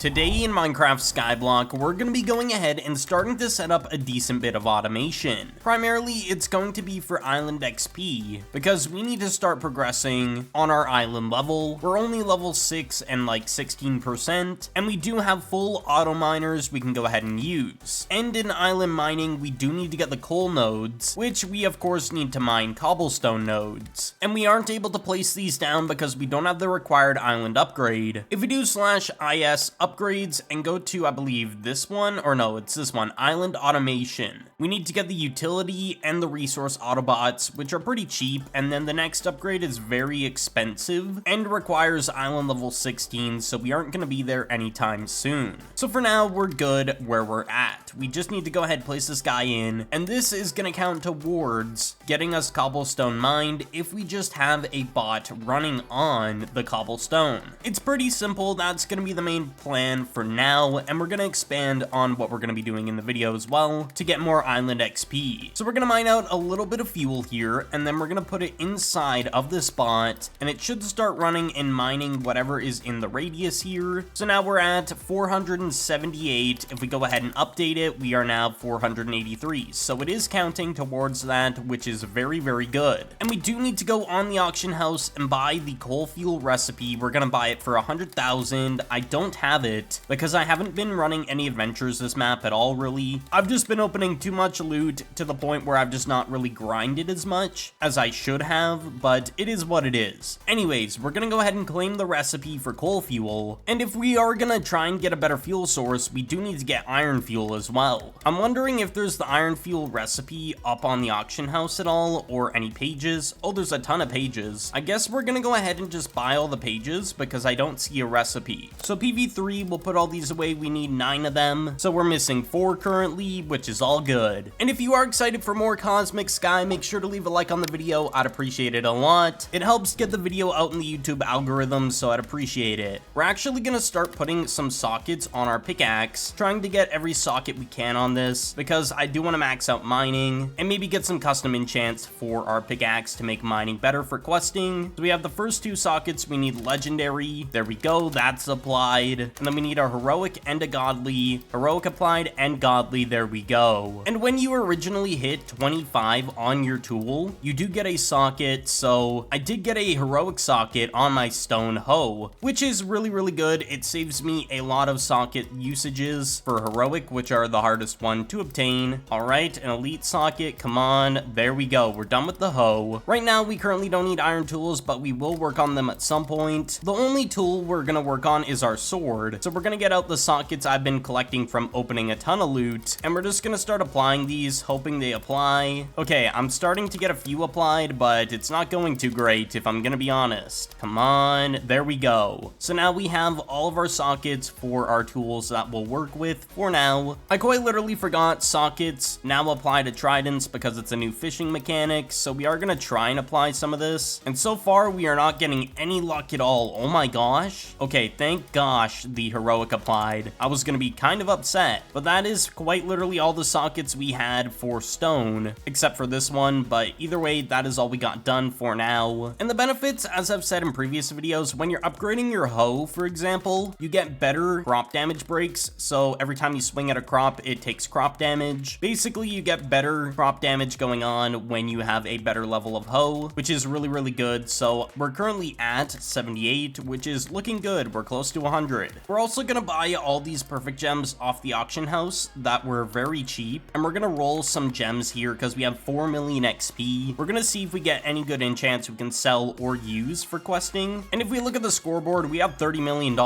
Today in Minecraft Skyblock, we're going to be going ahead and starting to set up a decent bit of automation. Primarily, it's going to be for island XP, because we need to start progressing on our island level. We're only level 6 and like 16%, and we do have full auto miners we can go ahead and use. And in island mining, we do need to get the coal nodes, which we of course need to mine cobblestone nodes. And we aren't able to place these down because we don't have the required island upgrade. If we do /is upgrades and go to, I believe this one, or no, it's this one, island automation. We need to get the utility and the resource autobots, which are pretty cheap, and then the next upgrade is very expensive and requires island level 16, so we aren't going to be there anytime soon. So for now, we're good where we're at. We just need to go ahead and place this guy in, and this is going to count towards getting us cobblestone mined if we just have a bot running on the cobblestone. It's pretty simple. That's going to be the main plan for now, and we're going to expand on what we're going to be doing in the video as well to get more island XP. So we're going to mine out a little bit of fuel here, and then we're going to put it inside of this bot, and it should start running and mining whatever is in the radius here. So now we're at 478. If we go ahead and update it, we are now 483. So it is counting towards that, which is very, very good. And we do need to go on the auction house and buy the coal fuel recipe. We're going to buy it for 100,000. I don't have it because I haven't been running any adventures this map at all, really. I've just been opening too much loot to the point where I've just not really grinded as much as I should have, but it is what it is. Anyways, we're gonna go ahead and claim the recipe for coal fuel, and if we are gonna try and get a better fuel source, we do need to get iron fuel as well. I'm wondering if there's the iron fuel recipe up on the auction house at all, or any pages. Oh, there's a ton of pages. I guess we're gonna go ahead and just buy all the pages because I don't see a recipe. So PV3, we'll put all these away. We need 9 of them, so we're missing 4 currently, which is all good. And if you are excited for more Cosmic Sky, make sure to leave a like on the video. I'd appreciate it a lot. It helps get the video out in the YouTube algorithm, so I'd appreciate it. We're actually gonna start putting some sockets on our pickaxe, trying to get every socket we can on this, because I do want to max out mining and maybe get some custom enchants for our pickaxe to make mining better for questing. So we have the first 2 sockets. We need legendary. There we go. That's applied. And then we need our heroic and a godly. Heroic applied and godly. There we go. And when you originally hit 25 on your tool, you do get a socket. So I did get a heroic socket on my stone hoe, which is really, really good. It saves me a lot of socket usages for heroic, which are the hardest one to obtain. All right, an elite socket. Come on. There we go. We're done with the hoe. Right now, we currently don't need iron tools, but we will work on them at some point. The only tool we're going to work on is our sword. So we're going to get out the sockets I've been collecting from opening a ton of loot, and we're just going to start applying these, hoping they apply. Okay, I'm starting to get a few applied, but it's not going too great if I'm going to be honest. Come on. There we go. So now we have all of our sockets for our tools that we'll work with for now. I quite literally forgot sockets now apply to tridents because it's a new fishing mechanic, so we are going to try and apply some of this. And so far, we are not getting any luck at all. Oh my gosh. Okay, thank gosh the heroic applied. I was going to be kind of upset, but that is quite literally all the sockets we had for stone, except for this one, but either way, that is all we got done for now. And the benefits, as I've said in previous videos, when you're upgrading your hoe, for example, you get better crop damage breaks, so every time you swing at a crop, it takes crop damage. Basically, you get better crop damage going on when you have a better level of hoe, which is really, really good. So we're currently at 78, which is looking good. We're close to 100. We're also gonna buy all these perfect gems off the auction house that were very cheap, and we're gonna roll some gems here because we have 4 million XP. We're gonna see if we get any good enchants we can sell or use for questing. And if we look at the scoreboard, we have $30 million,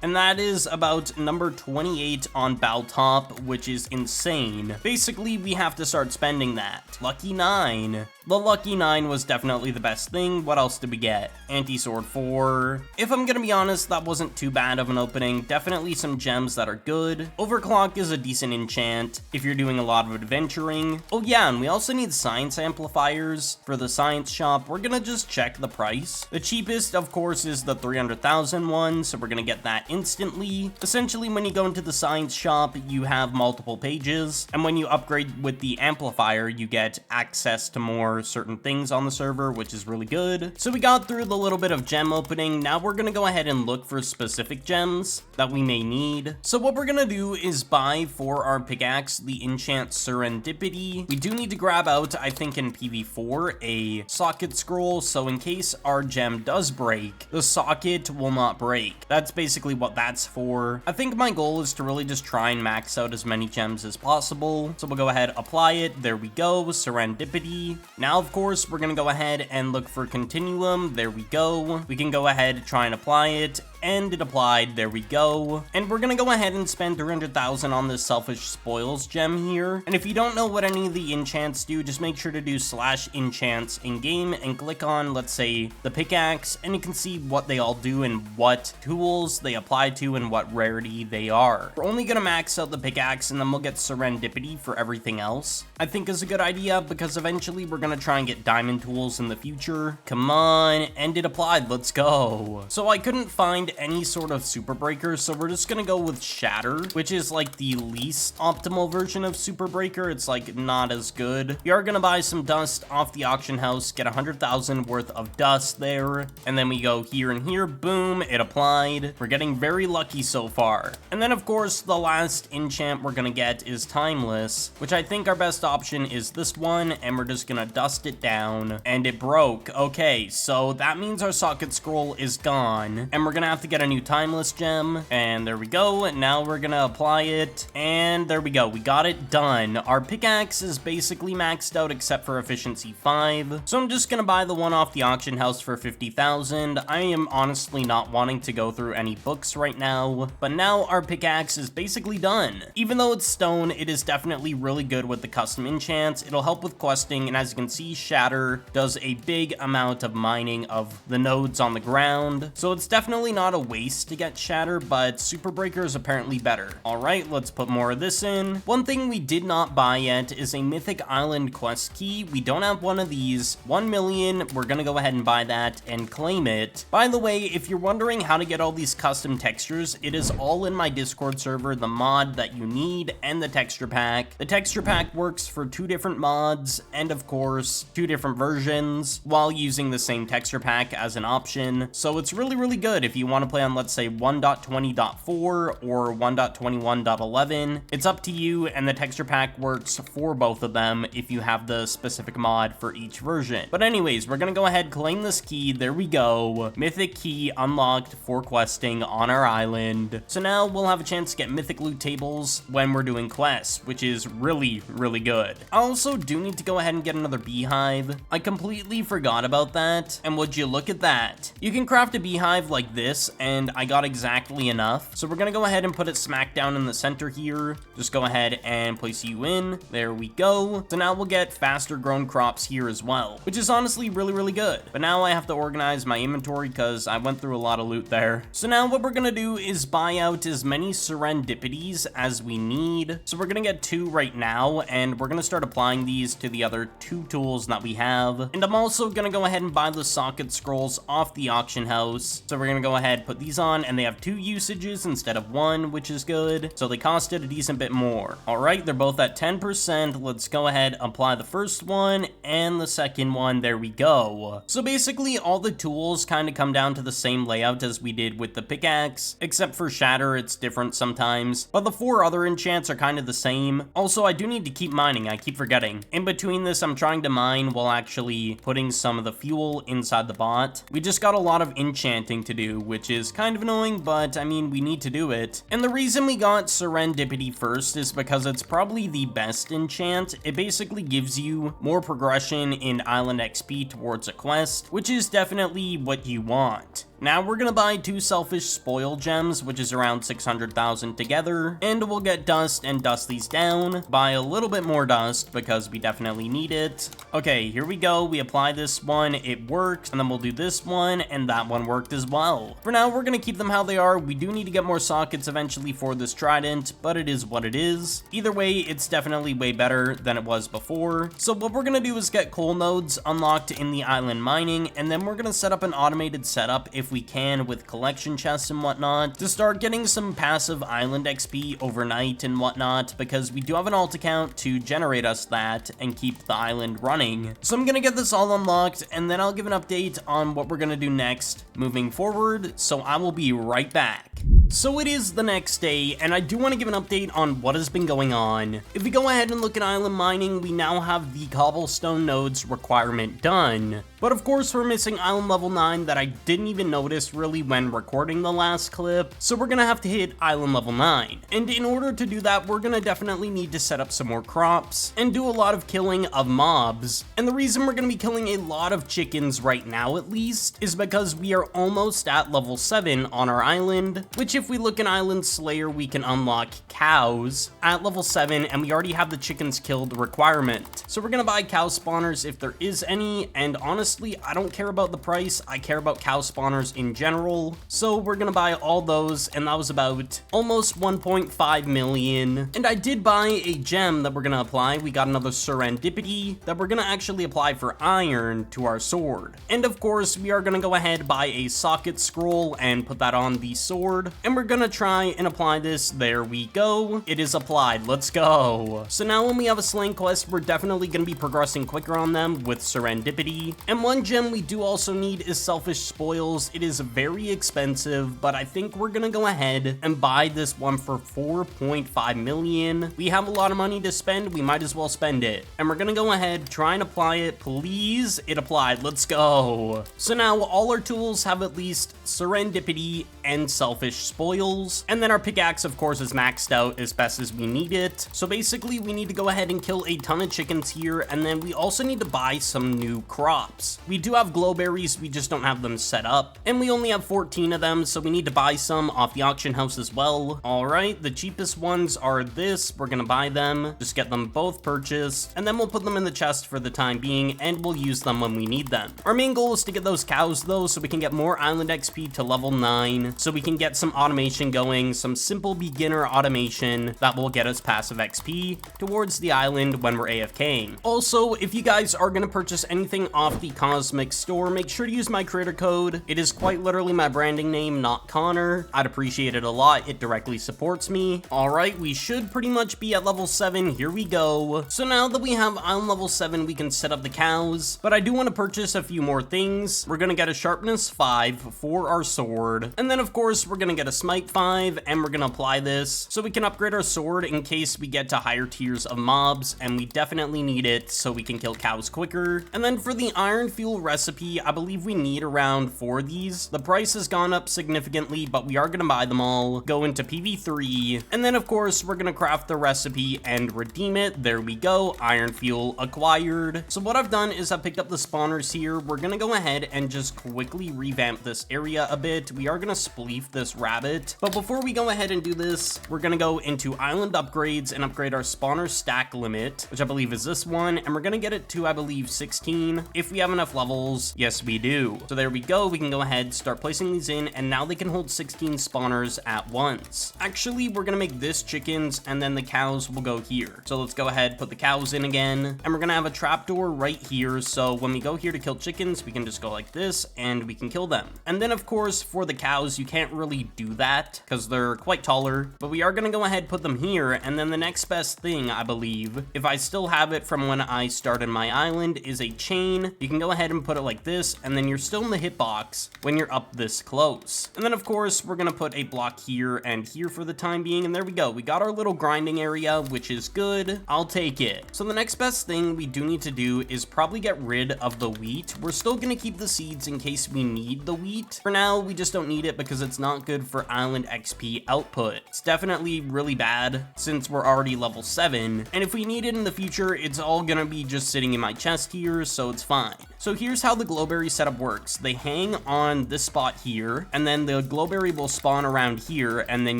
and that is about number 28 on Bow Top, which is insane. Basically, we have to start spending that. Lucky 9. The lucky 9 was definitely the best thing. What else did we get? Anti-sword 4. If I'm gonna be honest, that wasn't too bad of an opening. Definitely some gems that are good. Overclock is a decent enchant if you're doing a lot of adventuring. Oh yeah, and we also need science amplifiers for the science shop. We're gonna just check the price. The cheapest, of course, is the 300,000 one, so we're gonna get that instantly. Essentially, when you go into the science shop, you have multiple pages, and when you upgrade with the amplifier, you get access to more more certain things on the server, which is really good. So we got through the little bit of gem opening. Now we're gonna go ahead and look for specific gems that we may need. So what we're gonna do is buy for our pickaxe the enchant Serendipity. We do need to grab out, I think in PV4, a socket scroll, so in case our gem does break, the socket will not break. That's basically what that's for. I think my goal is to really just try and max out as many gems as possible. So we'll go ahead, apply it. There we go, Serendipity. Now, of course, we're gonna go ahead and look for Continuum. There we go. We can go ahead, try and apply it, and it applied. There we go. And we're gonna go ahead and spend 300,000 on this Selfish Spoils gem here. And if you don't know what any of the enchants do, just make sure to do /enchants in game and click on, let's say, the pickaxe, and you can see what they all do and what tools they apply to and what rarity they are. We're only gonna max out the pickaxe and then we'll get Serendipity for everything else. I think is a good idea because eventually we're gonna try and get diamond tools in the future. Come on, and it applied. Let's go. So I couldn't find any sort of super breaker, so we're just gonna go with Shatter, which is like the least optimal version of super breaker. It's like not as good. We are gonna buy some dust off the auction house, get 100,000 worth of dust there, and then we go here and here, boom, it applied. We're getting very lucky so far. And then of course the last enchant we're gonna get is Timeless, which I think our best option is this one, and we're just gonna dust it down, and it broke. Okay, so that means our socket scroll is gone, and we're gonna have to get a new Timeless gem, and there we go. Now we're gonna apply it, and there we go, we got it done. Our pickaxe is basically maxed out except for efficiency 5, so I'm just gonna buy the one off the auction house for 50,000. I am honestly not wanting to go through any books right now, but now our pickaxe is basically done. Even though it's stone, it is definitely really good with the custom enchants. It'll help with questing, and as you can see, Shatter does a big amount of mining of the nodes on the ground, so it's definitely not a waste to get Shatter, but Super Breaker is apparently better. All right, let's put more of this in. One thing we did not buy yet is a Mythic Island quest key. We don't have one of these. 1 million, we're gonna go ahead and buy that and claim it. By the way, if you're wondering how to get all these custom textures, it is all in my Discord server, the mod that you need and the texture pack. The texture pack works for 2 different mods and of course 2 different versions while using the same texture pack as an option. So it's really, really good if you want to play on, let's say, 1.20.4 or 1.21.11. It's up to you, and the texture pack works for both of them if you have the specific mod for each version. But anyways, we're gonna go ahead, claim this key. There we go. Mythic key unlocked for questing on our island. So now we'll have a chance to get mythic loot tables when we're doing quests, which is really, really good. I also do need to go ahead and get another beehive. I completely forgot about that, and would you look at that? You can craft a beehive like this, and I got exactly enough. So we're gonna go ahead and put it smack down in the center here. Just go ahead and place you in. There we go. So now we'll get faster grown crops here as well, which is honestly really, really good. But now I have to organize my inventory because I went through a lot of loot there. So now what we're gonna do is buy out as many Serendipities as we need. So we're gonna get 2 right now, and we're gonna start applying these to the other 2 tools that we have. And I'm also gonna go ahead and buy the socket scrolls off the auction house. So we're gonna go ahead, put these on, and they have 2 usages instead of 1, which is good. So they costed a decent bit more. All right, they're both at 10%. Let's go ahead, apply the first one and the second one. There we go. So basically all the tools kind of come down to the same layout as we did with the pickaxe, except for Shatter, it's different sometimes. But the 4 other enchants are kind of the same. Also, I do need to keep mining, I keep forgetting. In between this, I'm trying to mine while actually putting some of the fuel inside the bot. We just got a lot of enchanting to do, which is kind of annoying, but I mean, we need to do it. And the reason we got Serendipity first is because it's probably the best enchant. It basically gives you more progression in Island XP towards a quest, which is definitely what you want. Now we're gonna buy 2 Selfish Spoil gems, which is around 600,000 together, and we'll get dust and dust these down. Buy a little bit more dust because we definitely need it. Okay, here we go. We apply this one, it works, and then we'll do this one, and that one worked as well. For now, we're gonna keep them how they are. We do need to get more sockets eventually for this trident, but it is what it is. Either way, it's definitely way better than it was before. So what we're gonna do is get coal nodes unlocked in the island mining, and then we're gonna set up an automated setup if we can with collection chests and whatnot to start getting some passive island XP overnight and whatnot, because we do have an alt account to generate us that and keep the island running. So I'm gonna get this all unlocked, and then I'll give an update on what we're gonna do next moving forward, so I will be right back. So it is the next day, and I do want to give an update on what has been going on. If we go ahead and look at island mining, we now have the cobblestone nodes requirement done. But of course, we're missing island level 9 that I didn't even notice really when recording the last clip, so we're gonna have to hit island level 9. And in order to do that, we're gonna definitely need to set up some more crops and do a lot of killing of mobs. And the reason we're gonna be killing a lot of chickens right now, at least, is because we are almost at level 7 on our island, which if we look in Island Slayer, we can unlock cows at level 7, and we already have the chickens killed requirement. So we're gonna buy cow spawners if there is any, and honestly, I don't care about the price, I care about cow spawners in general. So we're gonna buy all those, and that was about almost 1.5 million. And I did buy a gem that we're gonna apply. We got another serendipity that we're gonna actually apply for iron to our sword. And of course, we are gonna go ahead, buy a socket scroll and put that on the sword. And we're gonna try and apply this. There we go. It is applied. Let's go. So now when we have a slaying quest, we're definitely gonna be progressing quicker on them with serendipity. And one gem we do also need is selfish spoils. It is very expensive, but I think we're gonna go ahead and buy this one for 4.5 million. We have a lot of money to spend. We might as well spend it. And we're gonna go ahead, try and apply it. Please, it applied. Let's go. So now all our tools have at least serendipity and selfish spoils, and then our pickaxe of course is maxed out as best as we need it. So basically we need to go ahead and kill a ton of chickens here, and then we also need to buy some new crops. We do have glowberries, we just don't have them set up, and we only have 14 of them, so we need to buy some off the auction house as well. All right, the cheapest ones are this. We're gonna buy them, just get them both purchased, and then we'll put them in the chest for the time being, and we'll use them when we need them. Our main goal is to get those cows though, so we can get more island XP to level 9, so we can get some automation going, some simple beginner automation that will get us passive XP towards the island when we're AFKing. Also, if you guys are gonna purchase anything off the Cosmic store, make sure to use my creator code. It is quite literally my branding name, NotConner. I'd appreciate it a lot. It directly supports me. All right, we should pretty much be at level 7. Here we go. So now that we have island level 7, we can set up the cows, but I do want to purchase a few more things. We're gonna get a sharpness 5 for our sword, and then of course we're gonna get a smite 5, and we're gonna apply this so we can upgrade our sword in case we get to higher tiers of mobs, and we definitely need it so we can kill cows quicker. And then for the iron fuel recipe, I believe we need around 4 of these. The price has gone up significantly, but we are gonna buy them all, go into PV3, and then of course we're gonna craft the recipe and redeem it. There we go, iron fuel acquired. So what I've done is I picked up the spawners here. We're gonna go ahead and just quickly revamp this area a bit. We are gonna spleef this rabbit, but before we go ahead and do this, we're gonna go into island upgrades and upgrade our spawner stack limit, which I believe is this one, and we're gonna get it to, I believe, 16 if we have enough levels. Yes, we do. So there we go. We can go ahead, start placing these in, and now they can hold 16 spawners at once. Actually, we're gonna make this chickens, and then the cows will go here. So let's go ahead, put the cows in again, and we're gonna have a trapdoor right here, so when we go here to kill chickens, we can just go like this, and we can kill them. And then of course, for the cows, you can't really do that because they're quite taller, but we are gonna go ahead, put them here, and then the next best thing, I believe, if I still have it from when I started my island, is a chain. You can go ahead and put it like this, and then you're still in the hitbox when you're up this close. And then of course, we're gonna put a block here and here for the time being, and there we go. We got our little grinding area, which is good. I'll take it. So the next best thing we do need to do is probably get rid of the wheat. We're still gonna keep the seeds in case we need the wheat. For now, we just don't need it because it's not good for island XP output. It's definitely really bad since we're already level 7, and if we need it in the future, it's all gonna be just sitting in my chest here, so it's fine. So here's how the glowberry setup works. They hang on this spot here, and then the glowberry will spawn around here, and then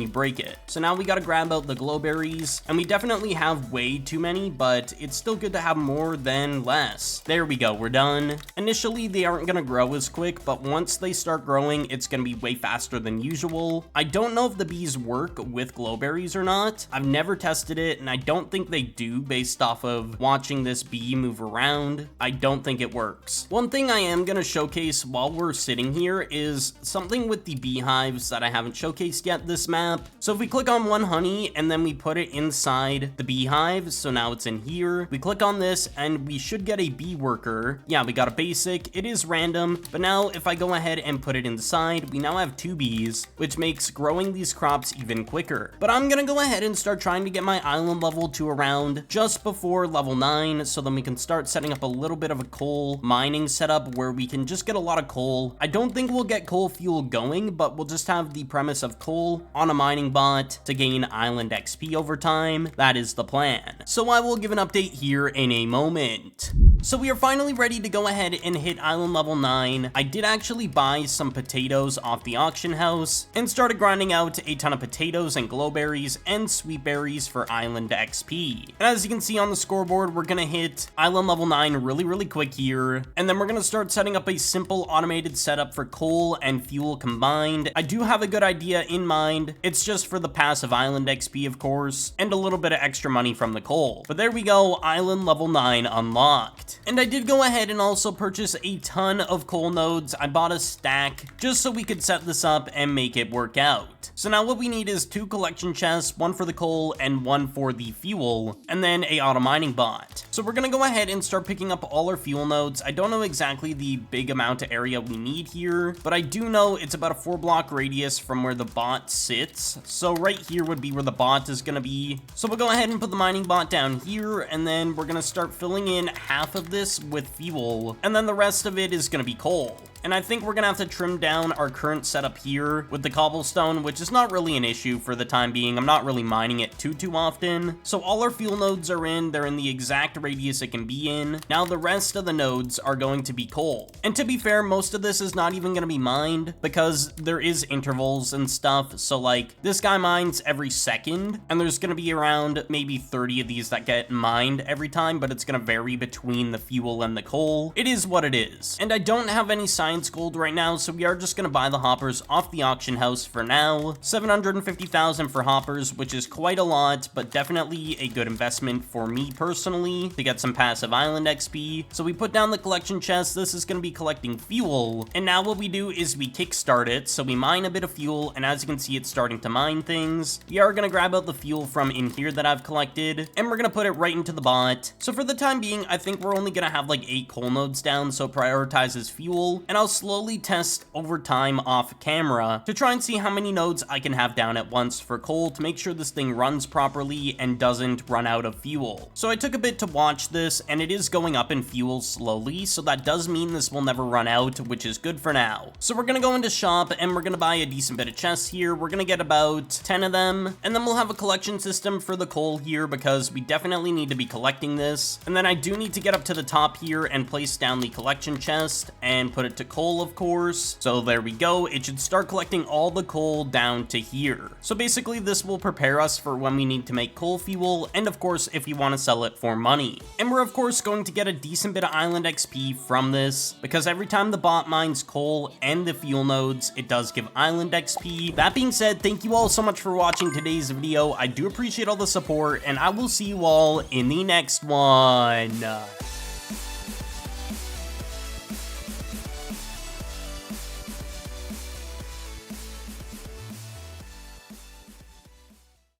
you break it. So now we gotta grab out the glowberries, and we definitely have way too many, but it's still good to have more than less. There we go, we're done. Initially, they aren't gonna grow as quick, but once they start growing, it's gonna be way faster than usual. coal. I don't know if the bees work with glowberries or not. I've never tested it, and I don't think they do based off of watching this bee move around. I don't think it works. One thing I am going to showcase while we're sitting here is something with the beehives that I haven't showcased yet this map. So if we click on one honey and then we put it inside the beehive, so now it's in here. We click on this and we should get a bee worker. Yeah, we got a basic. It is random, but now if I go ahead and put it inside, we now have 2 bees, which makes growing these crops even quicker. But I'm gonna go ahead and start trying to get my island level to around just before level 9, so then we can start setting up a little bit of a coal mining setup where we can just get a lot of coal. I don't think we'll get coal fuel going, but we'll just have the premise of coal on a mining bot to gain island XP over time. That is the plan. So I will give an update here in a moment. So we are finally ready to go ahead and hit island level 9. I did actually buy some potatoes off the auction house and started grinding out a ton of potatoes and glowberries and sweet berries for island XP. And as you can see on the scoreboard, we're gonna hit island level 9 really quick here. And then we're gonna start setting up a simple automated setup for coal and fuel combined. I do have a good idea in mind. It's just for the passive island XP, of course, and a little bit of extra money from the coal. But there we go, island level 9 unlocked. And I did go ahead and also purchase a ton of coal nodes. I bought a stack just so we could set this up and make it work out. So now what we need is 2 collection chests, 1 for the coal and 1 for the fuel, and then a auto mining bot. So we're gonna go ahead and start picking up all our fuel nodes. I don't know exactly the big amount of area we need here, but I do know it's about a 4-block radius from where the bot sits. So right here would be where the bot is gonna be. So we'll go ahead and put the mining bot down here, and then we're gonna start filling in half of this with fuel, and then the rest of it is gonna be coal. And I think we're gonna have to trim down our current setup here with the cobblestone, which is not really an issue for the time being. I'm not really mining it too often. So all our fuel nodes are in, they're in the exact radius it can be in. Now the rest of the nodes are going to be coal. And to be fair, most of this is not even gonna be mined because there is intervals and stuff. So like this guy mines every second, and there's gonna be around maybe 30 of these that get mined every time, but it's gonna vary between the fuel and the coal. It is what it is. And I don't have any science gold right now, so we are just gonna buy the hoppers off the auction house for now. 750,000 for hoppers, which is quite a lot, but definitely a good investment for me personally to get some passive island XP. So we put down the collection chest. This is gonna be collecting fuel, and now what we do is we kickstart it. So we mine a bit of fuel, and as you can see, it's starting to mine things. We are gonna grab out the fuel from in here that I've collected, and we're gonna put it right into the bot. So for the time being, I think we're only gonna have like 8 coal nodes down, so prioritizes fuel, and I'll slowly test over time off camera to try and see how many nodes I can have down at once for coal to make sure this thing runs properly and doesn't run out of fuel. So I took a bit to watch this, and it is going up in fuel slowly, so that does mean this will never run out, which is good for now. So we're gonna go into shop, and we're gonna buy a decent bit of chests here. We're gonna get about 10 of them, and then we'll have a collection system for the coal here because we definitely need to be collecting this. And then I do need to get up to the top here and place down the collection chest and put it to coal, of course. So there we go. It should start collecting all the coal down to here. So basically this will prepare us for when we need to make coal fuel, and of course if we want to sell it for money. And we're of course going to get a decent bit of island XP from this because every time the bot mines coal and the fuel nodes, it does give island XP. That being said, thank you all so much for watching today's video. I do appreciate all the support, and I will see you all in the next one.